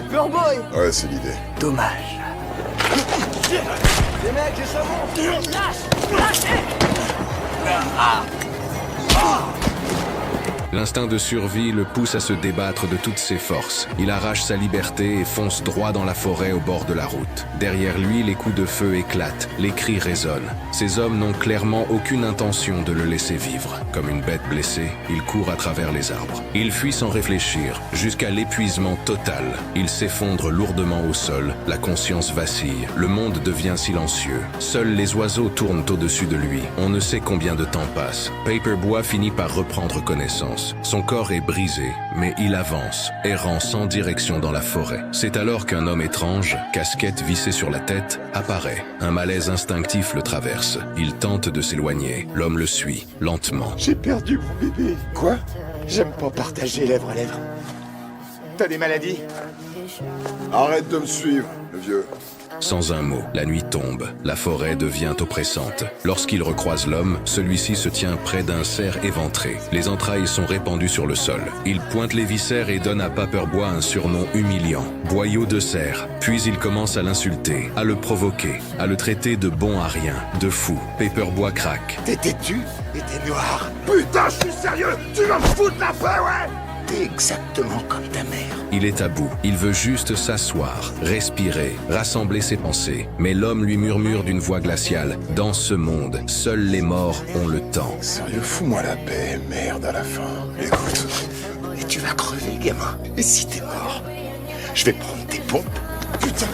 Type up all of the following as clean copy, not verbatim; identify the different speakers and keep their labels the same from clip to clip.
Speaker 1: Paperboy.
Speaker 2: Ouais, c'est l'idée.
Speaker 1: Dommage. Les mecs, les savons. Lâchez.
Speaker 3: L'instinct de survie le pousse à se débattre de toutes ses forces. Il arrache sa liberté et fonce droit dans la forêt au bord de la route. Derrière lui, les coups de feu éclatent, les cris résonnent. Ces hommes n'ont clairement aucune intention de le laisser vivre. Comme une bête blessée, il court à travers les arbres. Il fuit sans réfléchir, jusqu'à l'épuisement total. Il s'effondre lourdement au sol, la conscience vacille, le monde devient silencieux. Seuls les oiseaux tournent au-dessus de lui. On ne sait combien de temps passe. Paperboy finit par reprendre connaissance. Son corps est brisé, mais il avance, errant sans direction dans la forêt. C'est alors qu'un homme étrange, casquette vissée sur la tête, apparaît. Un malaise instinctif le traverse. Il tente de s'éloigner. L'homme le suit, lentement.
Speaker 2: J'ai perdu mon bébé. Quoi? J'aime pas partager lèvre à lèvre. T'as des maladies? Arrête de me suivre, le vieux.
Speaker 3: Sans un mot, la nuit tombe, la forêt devient oppressante. Lorsqu'il recroise l'homme, celui-ci se tient près d'un cerf éventré. Les entrailles sont répandues sur le sol. Il pointe les viscères et donne à Paperboy un surnom humiliant, boyau de cerf. Puis il commence à l'insulter, à le provoquer, à le traiter de bon à rien, de fou. Paperboy craque.
Speaker 2: T'es têtu et t'es noir. Putain, je suis sérieux. Tu vas me foutre la paix, ouais. T'es exactement comme ta mère.
Speaker 3: Il est à bout. Il veut juste s'asseoir, respirer, rassembler ses pensées. Mais l'homme lui murmure d'une voix glaciale. Dans ce monde, seuls les morts ont le temps.
Speaker 2: Sérieux, fous-moi la paix, merde, à la fin. Écoute, et tu vas crever, gamin. Et si t'es mort, je vais prendre tes pompes. Putain.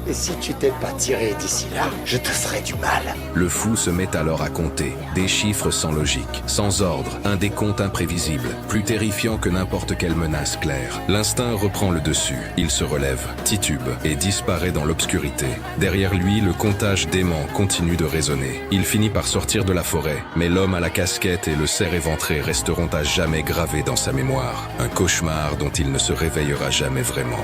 Speaker 2: Et si tu t'es pas tiré d'ici là, je te ferai du mal.
Speaker 3: Le fou se met alors à compter. Des chiffres sans logique, sans ordre, un décompte imprévisible, plus terrifiant que n'importe quelle menace claire. L'instinct reprend le dessus. Il se relève, titube et disparaît dans l'obscurité. Derrière lui, le comptage dément continue de résonner. Il finit par sortir de la forêt, mais l'homme à la casquette et le cerf éventré resteront à jamais gravés dans sa mémoire. Un cauchemar dont il ne se réveillera jamais vraiment.